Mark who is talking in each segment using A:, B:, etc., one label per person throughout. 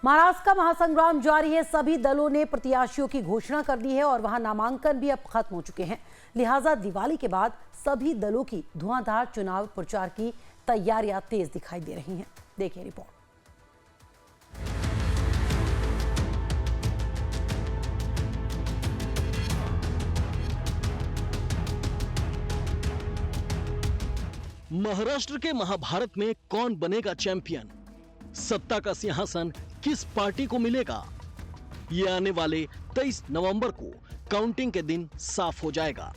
A: महाराष्ट्र का महासंग्राम जारी है। सभी दलों ने प्रत्याशियों की घोषणा कर दी है और वहां नामांकन भी अब खत्म हो चुके हैं। लिहाजा दिवाली के बाद सभी दलों की धुआंधार चुनाव प्रचार की तैयारियां तेज दिखाई दे रही हैं। देखिए रिपोर्ट।
B: महाराष्ट्र के महाभारत में कौन बनेगा चैंपियन? सत्ता का सिंहासन किस पार्टी को मिलेगा? ये आने वाले 23 नवंबर को काउंटिंग के दिन साफ हो जाएगा।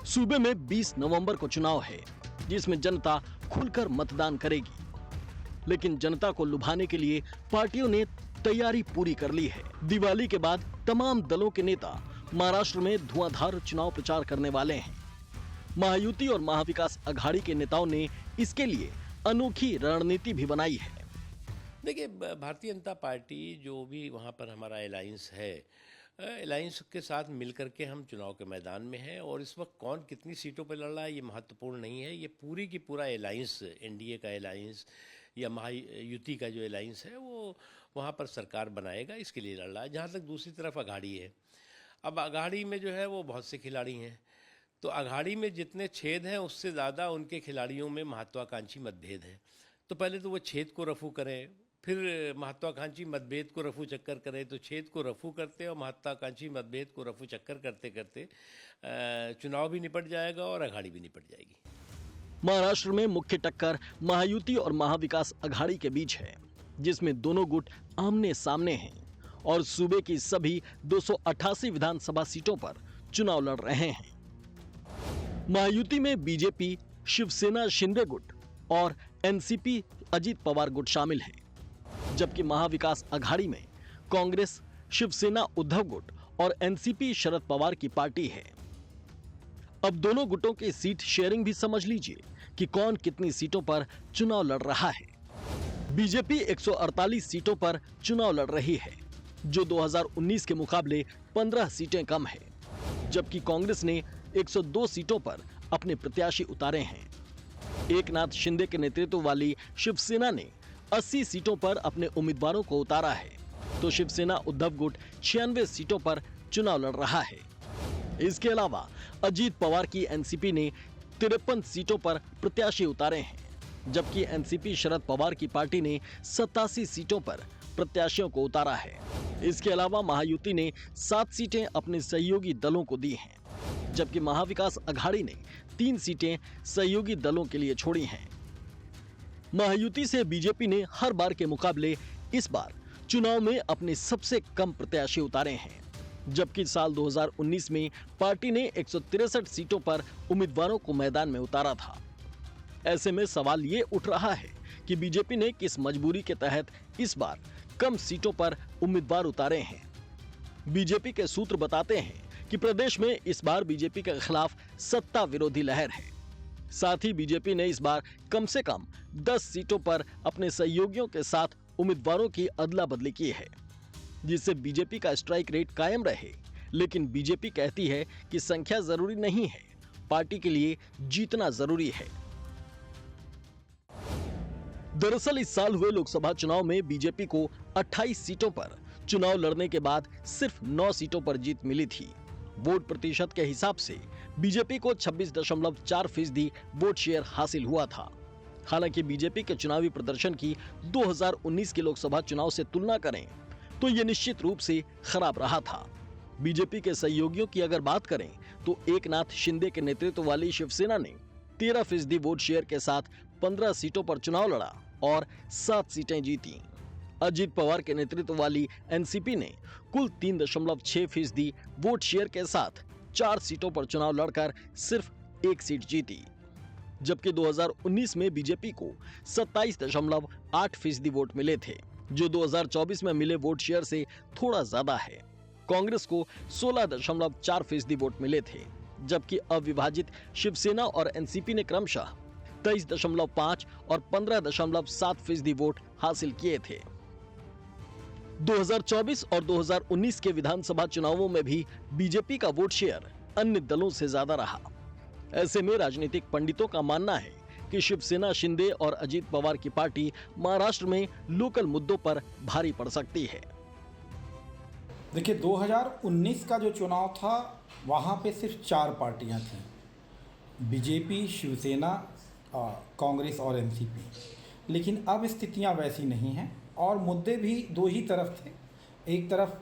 B: सूबे में 20 नवंबर को चुनाव है, जिसमें जनता खुलकर मतदान करेगी। लेकिन जनता को लुभाने के लिए पार्टियों ने तैयारी पूरी कर ली है। दिवाली के बाद तमाम दलों के नेता महाराष्ट्र में धुआंधार चुनाव प्रचार करने वाले हैं। महायुति और महाविकास अघाड़ी के नेताओं ने इसके लिए अनोखी रणनीति भी बनाई है।
C: देखिए, भारतीय जनता पार्टी जो भी वहाँ पर हमारा अलायंस है, अलायंस के साथ मिलकर के हम चुनाव के मैदान में हैं। और इस वक्त कौन कितनी सीटों पर लड़ रहा है ये महत्वपूर्ण नहीं है। ये पूरी की पूरा अलायंस, एनडीए का अलायंस या महायुति का जो अलायंस है वो वहाँ पर सरकार बनाएगा, इसके लिए लड़ रहा है। जहाँ तक दूसरी तरफ अघाड़ी है, अब अघाड़ी में जो है वो बहुत से खिलाड़ी हैं, तो अघाड़ी में जितने छेद हैं उससे ज़्यादा उनके खिलाड़ियों में महत्वाकांक्षी मतभेद हैं। तो पहले तो वो छेद को रफू करें, फिर महत्वाकांक्षी मतभेद को रफू चक्कर करें। तो छेद को रफू करते और महत्वाकांक्षी मतभेद को रफू चक्कर करते करते चुनाव भी निपट जाएगा और अघाड़ी भी निपट जाएगी।
B: महाराष्ट्र में मुख्य टक्कर महायुति और महाविकास अघाड़ी के बीच है, जिसमें दोनों गुट आमने सामने हैं और सूबे की सभी 288 विधानसभा सीटों पर चुनाव लड़ रहे हैं। महायुति में बीजेपी, शिवसेना शिंदे गुट और एनसीपी अजीत पवार गुट शामिल है, जबकि महाविकास अघाड़ी में कांग्रेस, शिवसेना उद्धव गुट और एनसीपी शरद पवार की पार्टी है। अब दोनों गुटों के सीट शेयरिंग भी समझ लीजिए कि कौन कितनी सीटों पर चुनाव लड़ रहा है। बीजेपी 148 सीटों पर चुनाव लड़ रही है, जो 2019 के मुकाबले 15 सीटें कम है, जबकि कांग्रेस ने 102 सीटों पर अपने प्रत्याशी उतारे हैं। एकनाथ शिंदे के नेतृत्व वाली शिवसेना ने 80 सीटों पर अपने उम्मीदवारों को उतारा है, तो शिवसेना उद्धव गुट 96 सीटों पर चुनाव लड़ रहा है। इसके अलावा अजीत पवार की एनसीपी ने 53 सीटों पर प्रत्याशी उतारे हैं, जबकि एनसीपी शरद पवार की पार्टी ने 87 सीटों पर प्रत्याशियों को उतारा है। इसके अलावा महायुति ने 7 सीटें अपने सहयोगी दलों को दी हैं, जबकि महाविकास अघाड़ी ने 3 सीटें सहयोगी दलों के लिए छोड़ी हैं। महायुति से बीजेपी ने हर बार के मुकाबले इस बार चुनाव में अपने सबसे कम प्रत्याशी उतारे हैं, जबकि साल 2019 में पार्टी ने 163 सीटों पर उम्मीदवारों को मैदान में उतारा था। ऐसे में सवाल ये उठ रहा है कि बीजेपी ने किस मजबूरी के तहत इस बार कम सीटों पर उम्मीदवार उतारे हैं। बीजेपी के सूत्र बताते हैं कि प्रदेश में इस बार बीजेपी के खिलाफ सत्ता विरोधी लहर है। साथ ही बीजेपी ने इस बार कम से कम 10 सीटों पर अपने सहयोगियों के साथ उम्मीदवारों की अदला बदली की है, जिससे बीजेपी का स्ट्राइक रेट कायम रहे। लेकिन बीजेपी कहती है कि संख्या जरूरी नहीं है, पार्टी के लिए जीतना जरूरी है। दरअसल इस साल हुए लोकसभा चुनाव में बीजेपी को 28 सीटों पर चुनाव लड़ने के बाद सिर्फ 9 सीटों पर जीत मिली थी। वोट प्रतिशत के हिसाब से बीजेपी को 26.4% वोट शेयर हासिल हुआ था। हालांकि बीजेपी के चुनावी प्रदर्शन की 2019 के लोकसभा चुनाव से तुलना करें तो ये निश्चित रूप से खराब रहा था। बीजेपी के सहयोगियों की अगर बात करें तो एकनाथ शिंदे के नेतृत्व वाली शिवसेना ने 13% वोट शेयर के साथ 15 सीटों पर चुनाव लड़ा और 7 सीटें जीती। अजीत पवार के नेतृत्व वाली एनसीपी ने कुल 3.6% वोट शेयर के साथ 4 सीटों पर चुनाव लड़कर सिर्फ 1 सीट जीती, जबकि 2019 में बीजेपी को 27.8% वोट मिले थे, जो 2024 में मिले वोट शेयर से थोड़ा ज्यादा है। कांग्रेस को 16.4% वोट मिले थे, जबकि अविभाजित शिवसेना और एनसीपी ने क्रमशः 23.5 और 15.7% वोट हासिल किए थे। 2024 और 2019 के विधानसभा चुनावों में भी बीजेपी का वोट शेयर अन्य दलों से ज्यादा रहा। ऐसे में राजनीतिक पंडितों का मानना है कि शिवसेना शिंदे और अजीत पवार की पार्टी महाराष्ट्र में लोकल मुद्दों पर भारी पड़ सकती है।
D: देखिए 2019 का जो चुनाव था वहाँ पे सिर्फ 4 पार्टियाँ थीं, बीजेपी, शिवसेना, कांग्रेस और एनसीपी। लेकिन अब स्थितियाँ वैसी नहीं हैं और मुद्दे भी दो ही तरफ थे। एक तरफ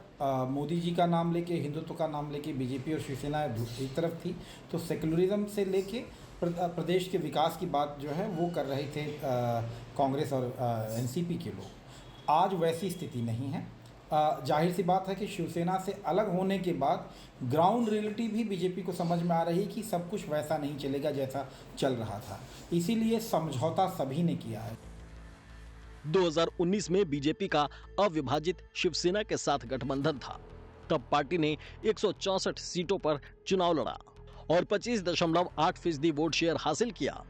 D: मोदी जी का नाम लेके, हिंदुत्व का नाम लेके बीजेपी और शिवसेना एक तरफ थी, तो सेकुलरिज्म से लेके प्रदेश के विकास की बात जो है वो कर रहे थे कांग्रेस और एनसीपी के लोग। आज वैसी स्थिति नहीं है। जाहिर सी बात है कि शिवसेना से अलग होने के बाद ग्राउंड रियलिटी भी बीजेपी को समझ में आ रही है कि सब कुछ वैसा नहीं चलेगा जैसा चल रहा था, इसीलिए समझौता सभी ने किया है।
B: 2019 में बीजेपी का अविभाजित शिवसेना के साथ गठबंधन था। तब पार्टी ने 164 सीटों पर चुनाव लड़ा और 25.8% वोट शेयर हासिल किया।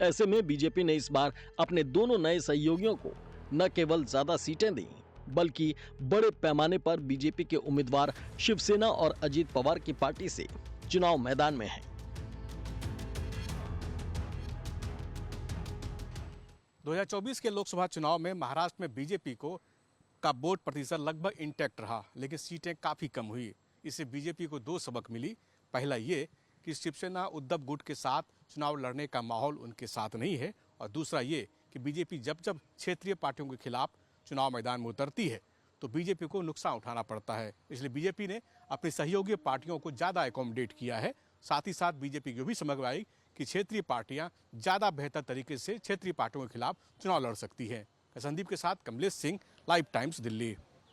B: ऐसे में बीजेपी ने इस बार अपने दोनों नए सहयोगियों को न केवल ज्यादा सीटें दी, बल्कि बड़े पैमाने पर बीजेपी के उम्मीदवार शिवसेना और अजीत पवार की पार्टी से चुनाव मैदान में हैं।
E: 2024 के लोकसभा चुनाव में महाराष्ट्र में बीजेपी का वोट प्रतिशत लगभग इंटैक्ट रहा, लेकिन सीटें काफ़ी कम हुई। इससे बीजेपी को 2 सबक मिली। पहला ये कि शिवसेना उद्धव गुट के साथ चुनाव लड़ने का माहौल उनके साथ नहीं है, और दूसरा ये कि बीजेपी जब जब क्षेत्रीय पार्टियों के खिलाफ चुनाव मैदान में उतरती है तो बीजेपी को नुकसान उठाना पड़ता है। इसलिए बीजेपी ने अपनी सहयोगी पार्टियों को ज़्यादा एकोमोडेट किया है। साथ ही साथ बीजेपी को भी समझ आई कि क्षेत्रीय पार्टियां ज़्यादा बेहतर तरीके से क्षेत्रीय पार्टियों के खिलाफ चुनाव लड़ सकती हैं। संदीप के साथ कमलेश सिंह, लाइव टाइम्स, दिल्ली।